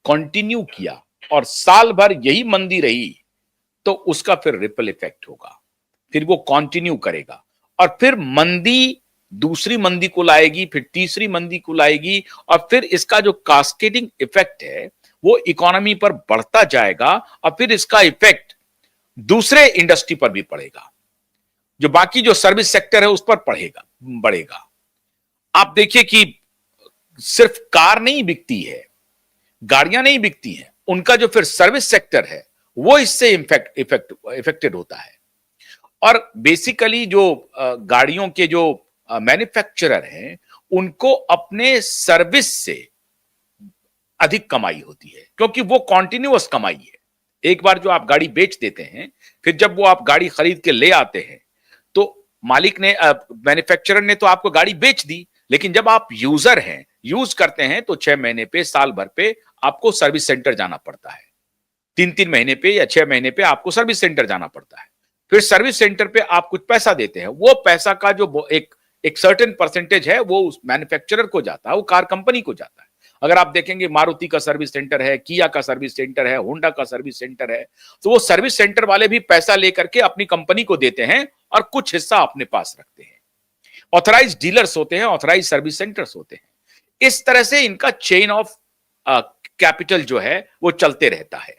Continue किया और साल भर यही मंदी रही, तो उसका फिर रिपल इफेक्ट होगा, फिर वो कंटिन्यू करेगा और फिर मंदी दूसरी मंदी को लाएगी, फिर तीसरी मंदी को लाएगी और फिर इसका जो कास्केडिंग इफेक्ट है वो इकोनॉमी पर बढ़ता जाएगा और फिर इसका इफेक्ट दूसरे इंडस्ट्री पर भी पड़ेगा, जो बाकी जो सर्विस सेक्टर है उस पर पड़ेगा, बढ़ेगा। आप देखिए कि सिर्फ कार नहीं बिकती है, गाड़ियां नहीं बिकती हैं, उनका जो फिर सर्विस सेक्टर है वो इससे इफेक्टेड होता है। और बेसिकली जो गाड़ियों के जो मैन्युफैक्चरर हैं उनको अपने सर्विस से अधिक कमाई होती है, क्योंकि वो कॉन्टिन्यूअस कमाई है। एक बार जो आप गाड़ी बेच देते हैं, फिर जब वो आप गाड़ी खरीद के ले आते हैं तो मालिक ने मैन्युफैक्चरर ने तो आपको गाड़ी बेच दी, लेकिन जब आप यूजर हैं, यूज करते हैं, तो 6 महीने पे, साल भर पे आपको सर्विस सेंटर जाना पड़ता है। 3-3 महीने पे या 6 महीने पे आपको सर्विस सेंटर जाना पड़ता है। फिर सर्विस सेंटर पे आप कुछ पैसा देते हैं, वो पैसा का जो एक सर्टेन परसेंटेज है वो उस मैन्युफैक्चरर को जाता है, वो कार कंपनी को जाता है। अगर आप देखेंगे मारुति का सर्विस सेंटर है, किया का सर्विस सेंटर है, होंडा का सर्विस सेंटर है, तो वो सर्विस सेंटर वाले भी पैसा लेकर के अपनी कंपनी को देते हैं और कुछ हिस्सा अपने पास रखते हैं। ऑथराइज डीलर्स होते हैं, ऑथराइज सर्विस सेंटर्स होते हैं। इस तरह से इनका चेन ऑफ कैपिटल जो है वो चलते रहता है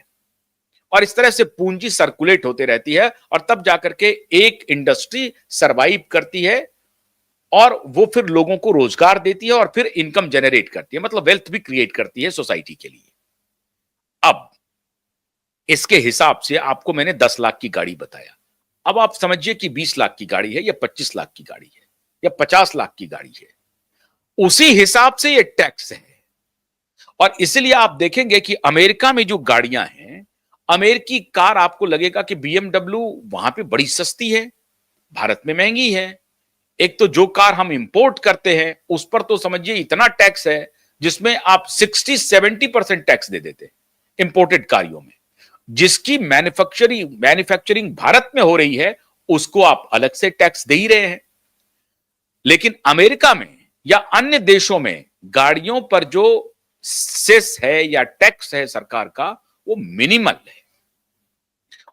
और इस तरह से पूंजी सर्कुलेट होते रहती है और तब जाकर के एक इंडस्ट्री सरवाइव करती है और वो फिर लोगों को रोजगार देती है और फिर इनकम जनरेट करती है, मतलब वेल्थ भी क्रिएट करती है सोसाइटी के लिए। अब इसके हिसाब से आपको मैंने 10 लाख की गाड़ी बताया, अब आप समझिए कि 20 लाख की गाड़ी है या 25 लाख की गाड़ी है या 50 लाख की गाड़ी है, उसी हिसाब से ये टैक्स है। और इसलिए आप देखेंगे कि अमेरिका में जो गाड़ियां हैं, अमेरिकी कार आपको लगेगा कि बीएमडब्ल्यू वहां पे बड़ी सस्ती है, भारत में महंगी है। एक तो जो कार हम इंपोर्ट करते हैं उस पर तो समझिए इतना टैक्स है जिसमें आप 60-70% टैक्स दे देते हैं इंपोर्टेड कारों में। जिसकी मैन्युफैक्चरिंग भारत में हो रही है उसको आप अलग से टैक्स दे ही रहे हैं। लेकिन अमेरिका में या अन्य देशों में गाड़ियों पर जो सेस है या टैक्स है सरकार का, वो मिनिमल है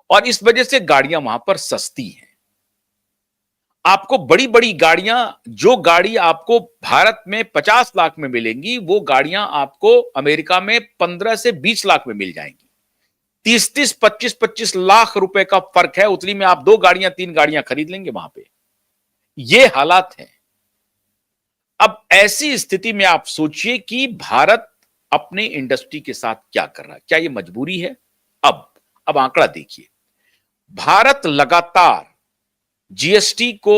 और इस वजह से गाड़ियां वहां पर सस्ती हैं। आपको बड़ी बड़ी गाड़ियां, जो गाड़ी आपको भारत में 50 लाख में मिलेंगी, वो गाड़ियां आपको अमेरिका में 15 से 20 लाख में मिल जाएंगी। 30-30, 25-25 लाख रुपए का फर्क है, उतनी में आप 2 गाड़ियां 3 गाड़ियां खरीद लेंगे वहां पे। ये हालात हैं। अब ऐसी स्थिति में आप सोचिए कि भारत अपने इंडस्ट्री के साथ क्या कर रहा है, क्या ये मजबूरी है? अब आंकड़ा देखिए, भारत लगातार जीएसटी को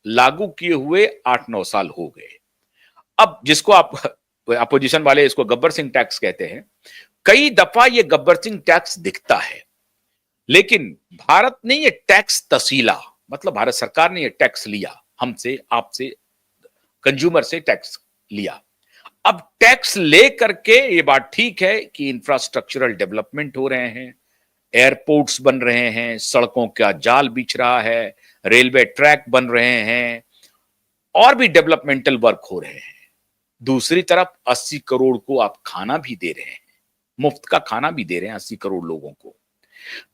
लागू किए हुए 8-9 साल हो गए। अब जिसको आप अपोजिशन वाले इसको गब्बर सिंह टैक्स कहते हैं, कई दफा ये गब्बर सिंह टैक्स दिखता है, लेकिन भारत ने ये टैक्स तसीला, मतलब भारत सरकार ने ये टैक्स लिया, हमसे, आपसे, कंज्यूमर से टैक्स लिया। अब टैक्स ले करके ये बात ठीक है कि इंफ्रास्ट्रक्चरल डेवलपमेंट हो रहे हैं, एयरपोर्ट्स बन रहे हैं, सड़कों का जाल बिछ रहा है, रेलवे ट्रैक बन रहे हैं और भी डेवलपमेंटल वर्क हो रहे हैं। दूसरी तरफ 80 करोड़ को आप खाना भी दे रहे हैं, मुफ्त का खाना भी दे रहे हैं 80 करोड़ लोगों को।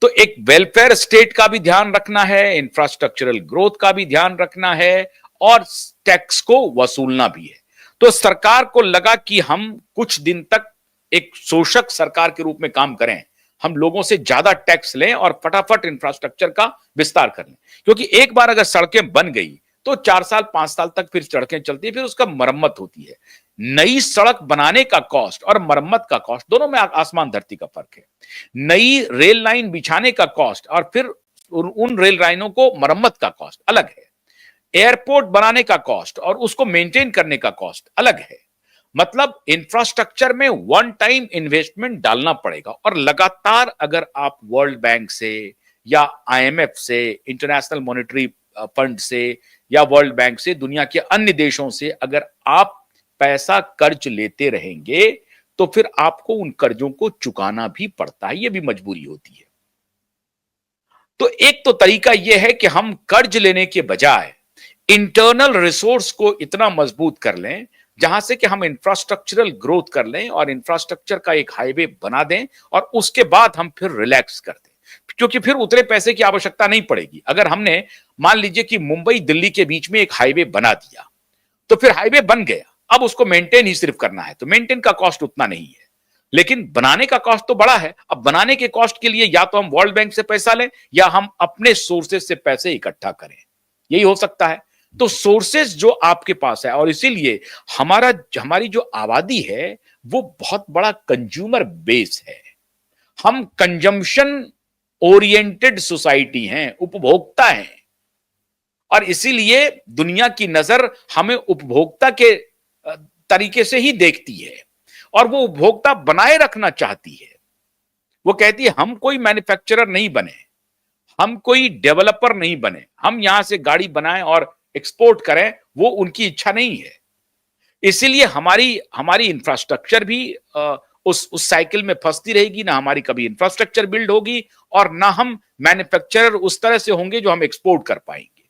तो एक वेलफेयर स्टेट का भी ध्यान रखना है, इंफ्रास्ट्रक्चरल ग्रोथ का भी ध्यान रखना है और टैक्स को वसूलना भी है। तो सरकार को लगा कि हम कुछ दिन तक एक शोषक सरकार के रूप में काम करें, हम लोगों से ज्यादा टैक्स लें और फटाफट इंफ्रास्ट्रक्चर का विस्तार कर लें, क्योंकि एक बार अगर सड़कें बन गई तो 4 साल 5 साल तक फिर सड़कें चलती है, फिर उसका मरम्मत होती है। नई सड़क बनाने का कॉस्ट और मरम्मत का कॉस्ट, दोनों में आसमान धरती का फर्क है। नई रेल लाइन बिछाने का कॉस्ट और फिर उन रेल लाइनों को मरम्मत का कॉस्ट अलग है। एयरपोर्ट बनाने का कॉस्ट और उसको मेंटेन करने का कॉस्ट अलग है। मतलब इंफ्रास्ट्रक्चर में वन टाइम इन्वेस्टमेंट डालना पड़ेगा और लगातार अगर आप वर्ल्ड बैंक से या आईएमएफ से, इंटरनेशनल मॉनेटरी फंड से या वर्ल्ड बैंक से, दुनिया के अन्य देशों से अगर आप पैसा कर्ज लेते रहेंगे तो फिर आपको उन कर्जों को चुकाना भी पड़ता है, यह भी मजबूरी होती है। तो एक तो तरीका यह है कि हम कर्ज लेने के बजाय इंटरनल रिसोर्स को इतना मजबूत कर लें जहां से कि हम इंफ्रास्ट्रक्चरल ग्रोथ कर लें और इंफ्रास्ट्रक्चर का एक हाईवे बना दें और उसके बाद हम फिर रिलैक्स कर दें, क्योंकि फिर उतने पैसे की आवश्यकता नहीं पड़ेगी। अगर हमने मान लीजिए कि मुंबई दिल्ली के बीच में एक हाईवे बना दिया, तो फिर हाईवे बन गया, अब उसको मेंटेन ही सिर्फ करना है, तो मेंटेन का कॉस्ट उतना नहीं है, लेकिन बनाने का कॉस्ट तो बड़ा है। अब बनाने के कॉस्ट के लिए या तो हम वर्ल्ड बैंक से पैसा लें या हम अपने सोर्सेज से पैसे इकट्ठा करें, यही हो सकता है। तो सोर्सेज जो आपके पास है, और इसीलिए हमारी जो आबादी है वो बहुत बड़ा कंज्यूमर बेस है। हम कंजम्पशन ओरिएंटेड सोसाइटी हैं, उपभोक्ता हैं, और इसीलिए दुनिया की नजर हमें उपभोक्ता के तरीके से ही देखती है, और वो उपभोक्ता बनाए रखना चाहती है। वो कहती है हम कोई मैन्युफैक्चरर नहीं बने, हम कोई डेवलपर नहीं बने, हम यहां से गाड़ी बनाएं और एक्सपोर्ट करें, वो उनकी इच्छा नहीं है। इसीलिए हमारी हमारी इंफ्रास्ट्रक्चर भी उस साइकिल में फंसती रहेगी, ना हमारी कभी इंफ्रास्ट्रक्चर बिल्ड होगी और ना हम मैन्युफैक्चरर उस तरह से होंगे जो हम एक्सपोर्ट कर पाएंगे।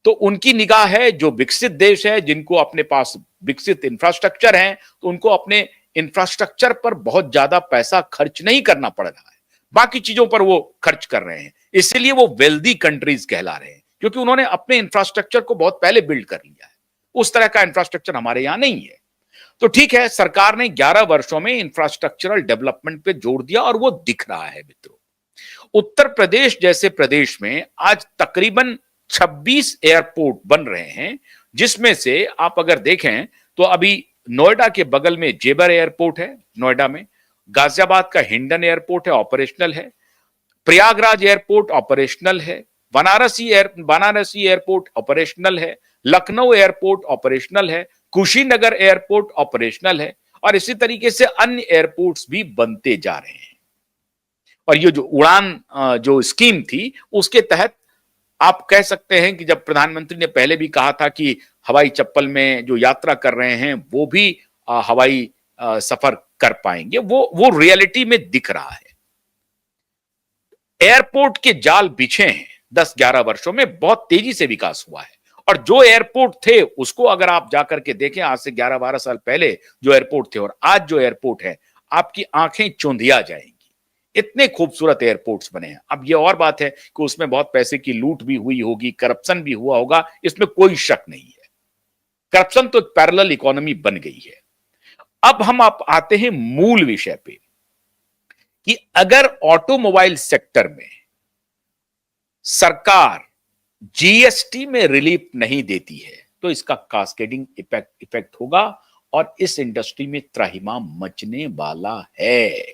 तो उनकी निगाह है, जो विकसित देश है, जिनको अपने पास विकसित इंफ्रास्ट्रक्चर है, तो उनको अपने इंफ्रास्ट्रक्चर पर बहुत ज्यादा पैसा खर्च नहीं करना पड़ रहा है, बाकी चीजों पर वो खर्च कर रहे हैं। इसलिए वो वेल्दी कंट्रीज कहला रहे हैं, क्योंकि उन्होंने अपने इंफ्रास्ट्रक्चर को बहुत पहले बिल्ड कर लिया है। उस तरह का इंफ्रास्ट्रक्चर हमारे यहां नहीं है। तो ठीक है, सरकार ने 11 वर्षों में इंफ्रास्ट्रक्चरल डेवलपमेंट पे जोर दिया और वो दिख रहा है मित्रों। उत्तर प्रदेश जैसे प्रदेश में आज तकरीबन 26 एयरपोर्ट बन रहे हैं, जिसमें से आप अगर देखें तो अभी नोएडा के बगल में जेबर एयरपोर्ट है, नोएडा में गाजियाबाद का हिंडन एयरपोर्ट है, ऑपरेशनल है, प्रयागराज एयरपोर्ट ऑपरेशनल है, वाराणसी एयरपोर्ट ऑपरेशनल है, लखनऊ एयरपोर्ट ऑपरेशनल है, कुशीनगर एयरपोर्ट ऑपरेशनल है, और इसी तरीके से अन्य एयरपोर्ट्स भी बनते जा रहे हैं। और ये जो उड़ान जो स्कीम थी, उसके तहत आप कह सकते हैं कि जब प्रधानमंत्री ने पहले भी कहा था कि हवाई चप्पल में जो यात्रा कर रहे हैं वो भी हवाई सफर कर पाएंगे, वो रियलिटी में दिख रहा है। एयरपोर्ट के जाल बिछे हैं, 10-11 वर्षों में बहुत तेजी से विकास हुआ है। और जो एयरपोर्ट थे उसको अगर आप जाकर के देखें, आज से 11-12 साल पहले जो एयरपोर्ट थे और आज जो एयरपोर्ट है, आपकी आंखें चौंधिया जाएंगी। इतने खूबसूरत एयरपोर्ट्स बने हैं। अब ये और बात है कि उसमें बहुत पैसे की लूट भी हुई होगी, करप्शन भी हुआ होगा, इसमें कोई शक नहीं है। करप्शन तो पैरेलल इकोनॉमी बन गई है। अब हम आप आते हैं मूल विषय पे कि अगर ऑटोमोबाइल सेक्टर में सरकार जीएसटी में रिलीफ नहीं देती है तो इसका कास्केडिंग इफेक्ट होगा और इस इंडस्ट्री में त्राहिमाम मचने वाला है।